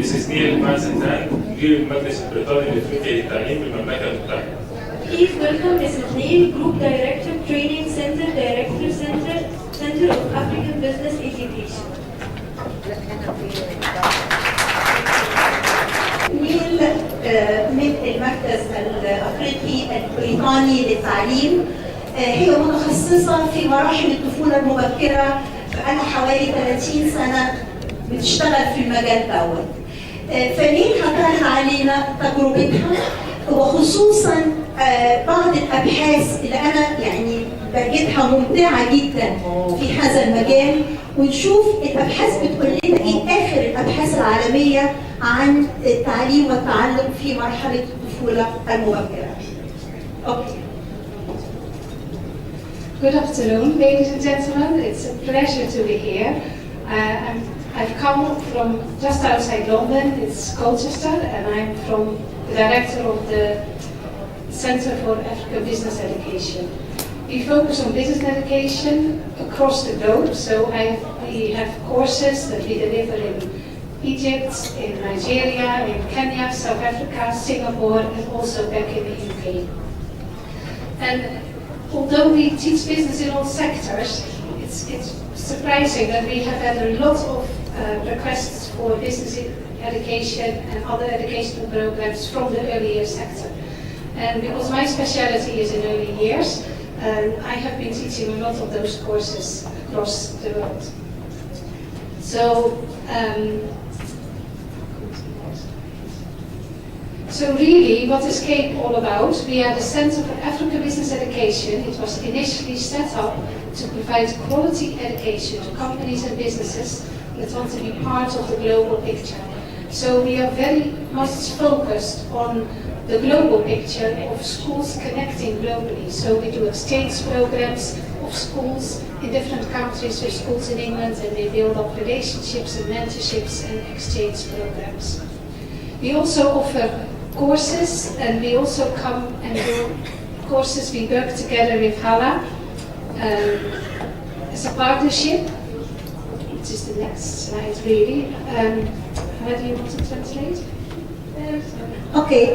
Mrs. Nel EYS مدير المجلس البريطاني الافريقي للتعليم في المملكه المتحده. Please welcome Mrs. Nel, Group Director, Training Center, Director Center of African Business Education. نيل من المركز الافريقي البريطاني للتعليم، هي متخصصه في مراحل الطفوله المبكره، بقالها حوالي 30 سنه بتشتغل في المجال دوت. فنيل هتعرض علينا تجربتها وخصوصا بعض الابحاث اللي انا يعني بجدها ممتعه جدا في هذا المجال، ونشوف الابحاث بتقول لنا ايه اخر الابحاث العالميه عن التعليم والتعلم في مرحله الطفوله المبكره. اوكي. Good afternoon, ladies and gentlemen. It's a pleasure to be here. I've come from just outside London. It's Colchester, and I'm from the director of the Center for African Business Education. We focus on business education across the globe. So we have courses that we deliver in Egypt, in Nigeria, in Kenya, South Africa, Singapore, and also back in the UK. And although we teach business in all sectors, it's surprising that we have had a lot of requests for business education and other educational programs from the early years sector. And because my specialty is in early years, I have been teaching a lot of those courses across the world. So really, what is CAPE all about? We are the Center for African Business Education. It was initially set up to provide quality education to companies and businesses that want to be part of the global picture. So we are very much focused on the global picture of schools connecting globally. So we do exchange programs of schools in different countries with schools in England, and they build up relationships and mentorships and exchange programs. We also offer courses, and we also come and do courses. We work together with HALA as a partnership, which is the next slide really. How do you want to translate? اوكي،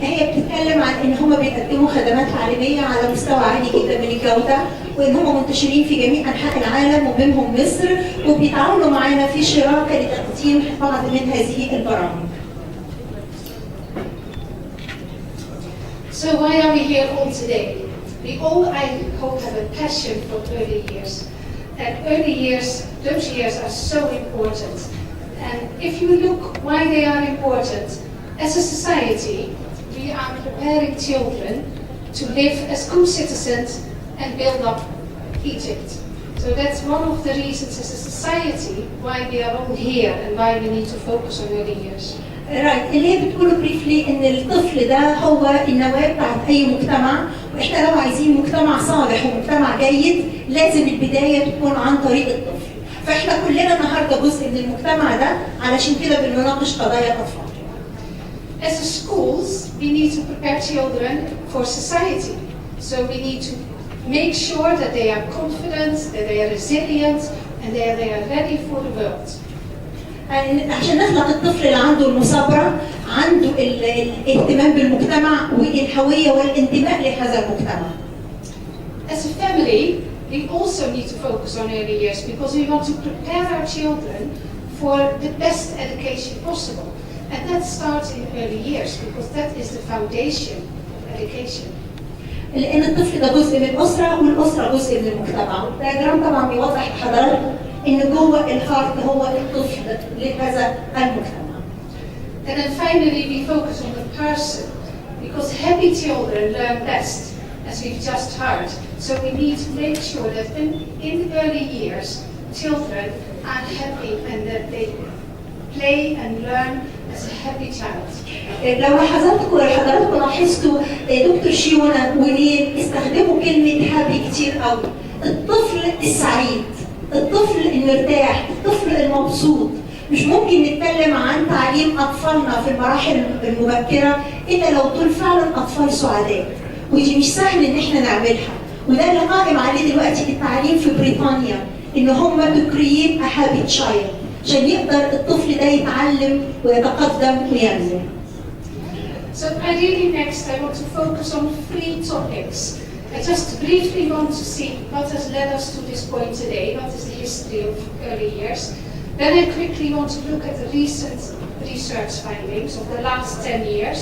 هي بتتكلم عن ان هم بيقدموا خدمات تعليميه على مستوى عالي جدا من الجوده، وان هم منتشرين في جميع انحاء العالم ومنهم مصر، وبيتعاونوا معانا في شراكه لتقديم بعض من هذه البرامج. So why are we here all today? We all, I hope, have a passion for early years. And early years, those years are so important. And if you look why they are important, as a society, we are preparing children to live as good citizens and build up Egypt. So that's one of the reasons as a society why we are all here and why we need to focus on early years. اللي هي بتقوله بريفلي ان الطفل ده هو النواه بتاعت اي مجتمع، واحنا لو عايزين مجتمع صالح ومجتمع جيد لازم البدايه تكون عن طريق الطفل. فاحنا كلنا النهارده جزء من المجتمع ده، علشان كده بنناقش قضايا الاطفال. As schools, we need to prepare children for society. So we need to make sure that they are confident, that they are resilient, and that they are ready for the world. عشان نخلق الطفل اللي عنده المثابرة، عنده الاهتمام بالمجتمع والهوية والانتماء لهذا المجتمع. As a family, we also need to focus on early years because we want to prepare our children for the best education possible. And that starts in early years because that is the foundation of education. لأن الطفل ده جزء من الأسرة والأسرة جزء من المجتمع. الدياجرام طبعا بيوضح لحضراتكم إن جوه الهارت هو الطفل لهذا المجتمع. And then finally we focus on the person because happy children learn best, as we've just heard. So we need to make sure that in early years children are happy and that they play and learn as a happy child. لو حضراتكم لاحظتوا دكتور شيونا ونيل استخدموا كلمة هابي كتير قوي. الطفل السعيد، الطفل المرتاح، الطفل المبسوط. مش ممكن نتكلم عن تعليم أطفالنا في المراحل المبكرة إلا لو دول فعلا أطفال سعداء، ودي مش سهل إن إحنا نعملها. وده اللي قائم عليه دلوقتي التعليم في بريطانيا، إن هم to create a happy child. عشان يقدر الطفل ده يتعلم ويتقدم وينمو. So ideally next I want to focus on 3 topics. I just briefly want to see what has led us to this point today, what is the history of early years. Then I quickly want to look at the recent research findings of the last 10 years,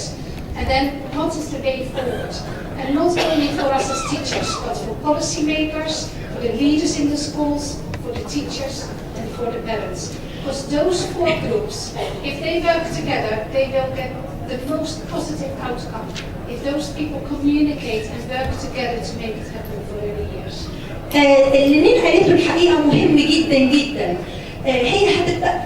and then what is the way forward. And not only for us as teachers, but for policymakers, for the leaders in the schools, for the teachers, and for the parents. Because those 4 groups, if they work together, they will get the most positive outcome. If those people communicate and work together to make it happen for early years. اللي نيل قالته الحقيقه مهم جدا جدا. هي هتبدا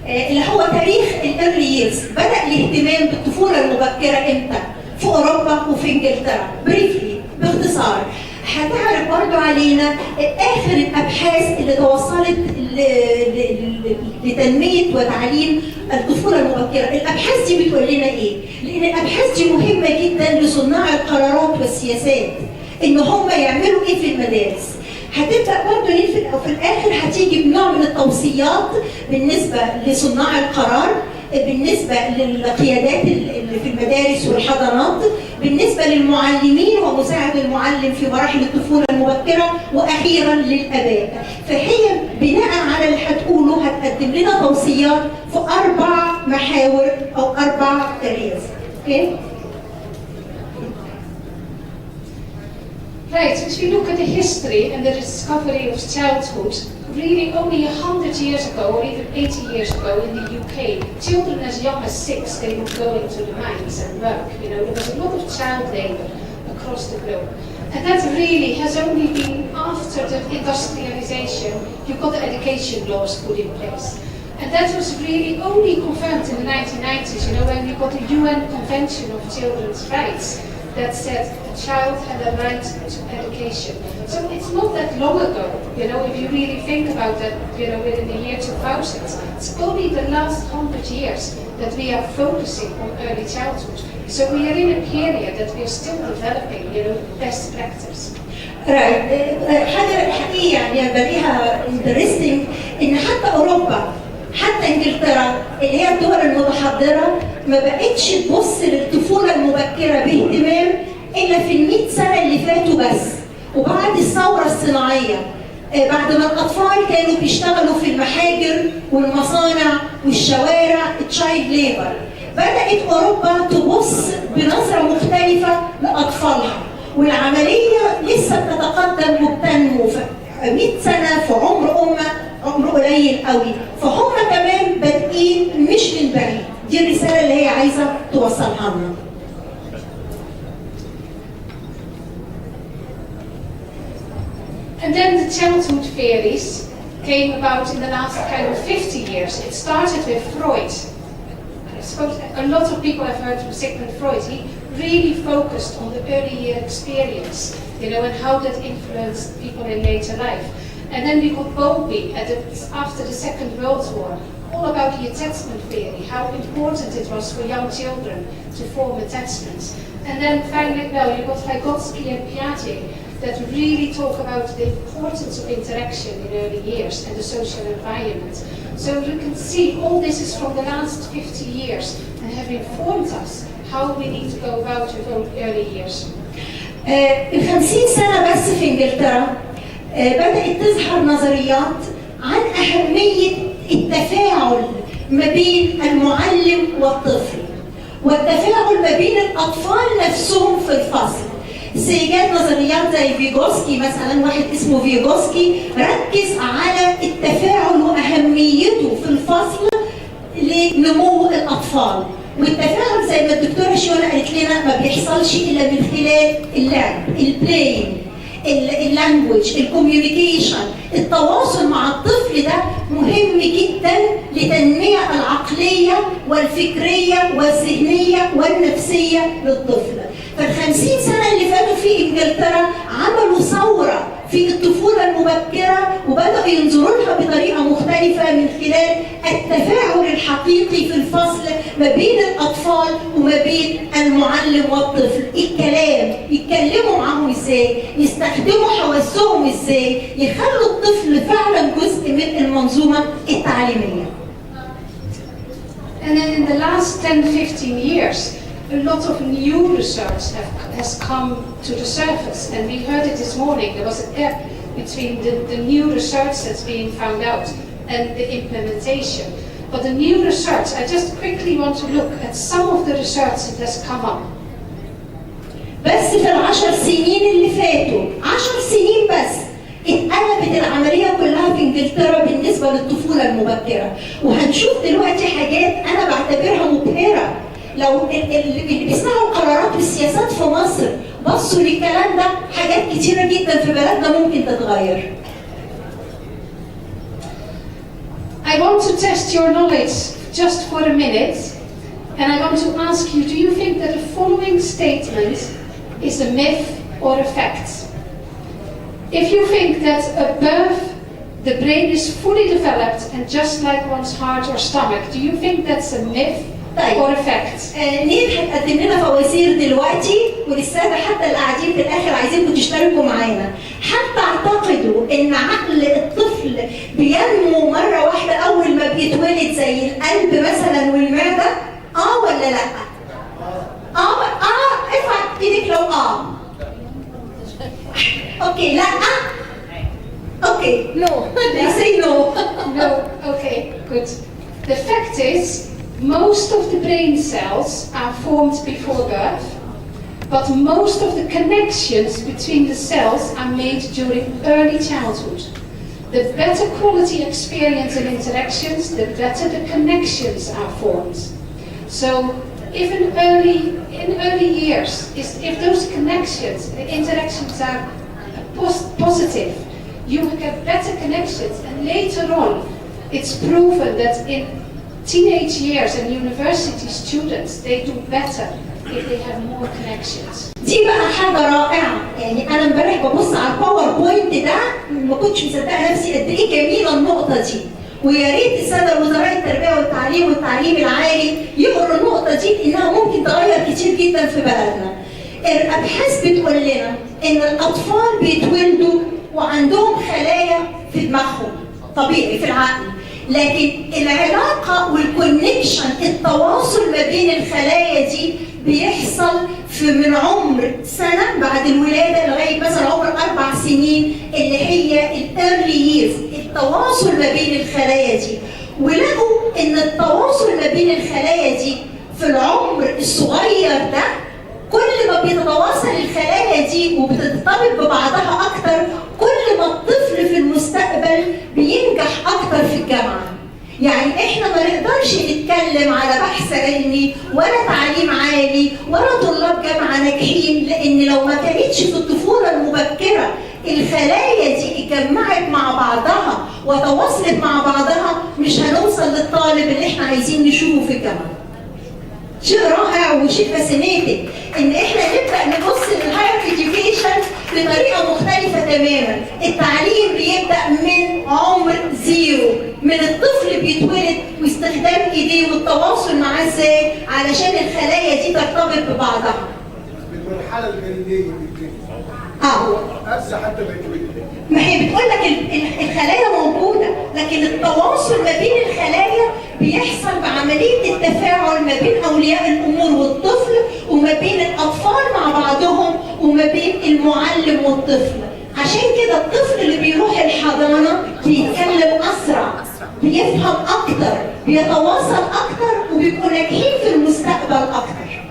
اللي هو تاريخ الايرلي ييرز. بدا الاهتمام بالطفوله المبكره امتى؟ في اوروبا وفي انجلترا. بريفلي باختصار هتعرف برضو علينا اخر الابحاث اللي توصلت لتنميه وتعليم الطفوله المبكره. الابحاث دي بتقول لنا ايه؟ لان الابحاث دي مهمه جدا لصناع القرارات والسياسات ان هم يعملوا ايه في المدارس. هتبدا برضه في الاخر هتيجي بنوع من التوصيات بالنسبه لصناع القرار، بالنسبه للقيادات اللي في المدارس والحضانات، بالنسبه للمعلمين ومساعد المعلم في مراحل الطفوله المبكره، واخيرا للاباء. فهي بناء على اللي هتقوله هتقدم لنا توصيات في 4 محاور او 4 areas. اوكي؟ Right, if we look at the history and the discovery of childhood, really only 100 years ago, or even 80 years ago in the UK, children as young as 6, they would go into the mines and work. You know, there was a lot of child labor across the globe. And that really has only been after the industrialization, you got the education laws put in place. And that was really only confirmed in the 1990s, you know, when we got the UN Convention of Children's Rights that said a child had a right to education. So it's not that long ago, you know, if you really think about that, you know, within the year 2000, it's only the last 100 years that we are focusing on early childhood. So we are in a period that we are still developing, you know, best practice. حاجة حقيقية يعني بلاقيها interesting إن حتى أوروبا حتى انجلترا اللي هي الدول المتحضره ما بقتش تبص للطفوله المبكره باهتمام الا في ال100 سنه اللي فاتوا بس، وبعد الثوره الصناعيه بعد ما الاطفال كانوا بيشتغلوا في المحاجر والمصانع والشوارع تشايلد ليبر، بدات اوروبا تبص بنظره مختلفه لاطفالها، والعمليه لسه بتتقدم وبتنمو. 100 سنه في عمر قليل قوي، فهم كمان بادئين مش من بعيد. دي الرساله اللي هي عايزه توصلها لنا. And then the childhood theories came about in the last kind of 50 years. It started with Freud. I suppose a lot of people have heard of Sigmund Freud. He really focused on the early year experience, you know, and how that influenced people in later life. And then we got Bowlby after the Second World War, all about the attachment theory, how important it was for young children to form attachments. And then finally, well, you got Vygotsky and Piaget that really talk about the importance of interaction in early years and the social environment. So you can see all this is from the last 50 years and have informed us how we need to go about with early years. 50 سنة بس في انجلترا بدأت تظهر نظريات عن أهمية التفاعل ما بين المعلم والطفل، والتفاعل ما بين الأطفال نفسهم في الفصل. سيجات نظريات زي فيغوسكي مثلا، واحد اسمه فيغوسكي ركز على التفاعل وأهميته في الفصل لنمو الأطفال. والتفاعل زي ما الدكتورة شيونا قالت لنا ما بيحصلش إلا من خلال اللعب، البلاينج، اللانجوج، الكوميونيكيشن. التواصل مع الطفل ده مهم جدا لتنمية العقلية والفكرية والذهنية والنفسية للطفل. فال50 سنة اللي فاتوا في انجلترا عملوا ثورة في الطفولة المبكرة وبدأوا ينظروا لها بطريقة مختلفة من خلال التفاعل الحقيقي في الفصل ما بين الأطفال وما بين المعلم والطفل. الكلام، يتكلموا معاهم ازاي، يستخدموا حواسهم ازاي، يخلوا الطفل فعلا جزء من المنظومة التعليمية. And then in the last 10-15 years, a lot of new research has come to the surface, and we heard it this morning. There was a gap between the new research that's being found out and the implementation. But the new research, I just quickly want to look at some of the research that has come up. بس في ال10 سنين اللي فاتوا، 10 سنين بس، اتقلبت العملية كلها في انجلترا بالنسبة للطفولة المبكرة، وهنشوف دلوقتي حاجات أنا بعتبرها مبهرة. لو اللي بيسمعوا القرارات والسياسات في مصر بصوا للكلام ده، حاجات كتيرة جدا في بلدنا ممكن تتغير. I want to test your knowledge just for a minute, and I want to ask you, do you think that the following statement is a myth or a fact? If you think that at birth the brain is fully developed and just like one's heart or stomach, do you think that's a myth or a fact? نيل هتقدم لنا فوازير دلوقتي، وللسادة حتى اللي قاعدين في الآخر عايزينكم تشتركوا معانا. هل تعتقدوا إن عقل الطفل بينمو مرة واحدة أول ما بيتولد زي القلب مثلا والمعدة؟ ولا لأ؟ ارفع إيدك لو Okay, لا. Okay, no. They say no. No. Okay, good. The fact is, most of the brain cells are formed before birth, but most of the connections between the cells are made during early childhood. The better quality experience and interactions, the better the connections are formed. So, if in early years, if those connections, the interactions are positive, you get better connections, and later on, it's proven that in teenage years and university students, they do better if they have more connections. دي بقى حاجة رائعة، يعني أنا امبارح ببص على الباوربوينت ده ما كنتش مصدقة نفسي قد إيه جميلة النقطة دي، ويا ريت السادة وزراء التربية والتعليم العالي يقروا النقطة دي لأنها ممكن تغير كتير جدا في بلدنا. الأبحاث بتقول لنا إن الأطفال بيتولدوا وعندهم خلايا في دماغهم طبيعي في العقل، لكن العلاقة والكونكشن، التواصل ما بين الخلايا دي بيحصل في من عمر سنة بعد الولادة لغاية مثلا عمر 4 سنين اللي هي الأرلي ييرز، التواصل ما بين الخلايا دي. ولقوا إن التواصل ما بين الخلايا دي في العمر الصغير ده كل ما بيتواصل الخلايا دي وبترتبط ببعضها أكتر، كل ما الطفل في المستقبل بينجح أكتر في الجامعة. يعني إحنا ما نقدرش نتكلم على بحث علمي ولا تعليم عالي ولا طلاب جامعة ناجحين، لأن لو ما كانتش في الطفولة المبكرة الخلايا دي اتجمعت مع بعضها وتواصلت مع بعضها، مش هنوصل للطالب اللي إحنا عايزين نشوفه في الجامعة. شيء رائع وشيء فاسينيتنج ان احنا نبدا نبص للهاير اديوكيشن بطريقه مختلفه تماما. التعليم بيبدا من عمر 0، من الطفل بيتولد واستخدام ايديه والتواصل معاه ازاي علشان الخلايا دي ترتبط ببعضها. بالمرحله الجنينيه حتى ما هي بتقول لك الخلايا موجوده، لكن التواصل ما بين الخلايا بيحصل بعمليه التفاعل ما بين اولياء الامور والطفل، وما بين الاطفال مع بعضهم، وما بين المعلم والطفل. عشان كده الطفل اللي بيروح الحضانه بيتكلم اسرع، بيفهم اكتر، بيتواصل اكتر، وبيبقوا ناجحين في المستقبل اكتر.